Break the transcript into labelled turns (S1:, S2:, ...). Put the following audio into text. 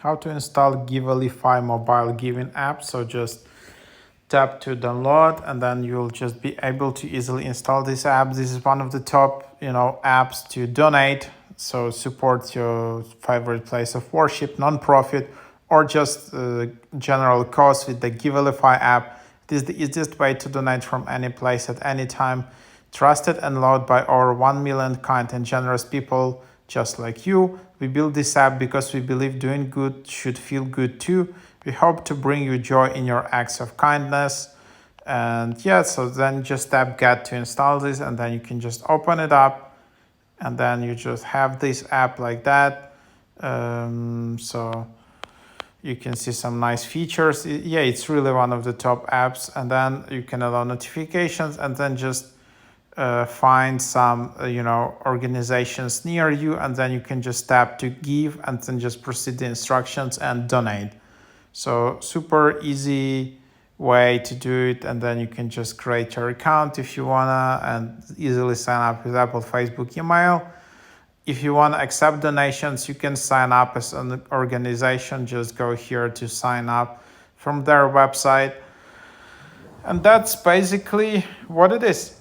S1: How to install Givelify Mobile Giving app. So just tap to download and then you'll just be able to easily install this app. This is one of the top apps to donate, so support your favorite place of worship, non-profit, or just general cause with the Givelify app. This is the easiest way to donate from any place at any time. Trusted and loved by over 1 million kind and generous people just like you. We built this app because we believe doing good should feel good too. We hope to bring you joy in your acts of kindness. And yeah, so then just tap get to install this, and then you can just open it up, and then you just have this app like that. So you can see some nice features. Yeah, it's really one of the top apps. And then you can allow notifications, and then just find some organizations near you, and then you can just tap to give, and then just proceed the instructions and donate. So super easy way to do it. And then you can just create your account if you wanna, and easily sign up with Apple, Facebook, email. If you want to accept donations, you can sign up as an organization. Just go here to sign up from their website. And that's basically what it is.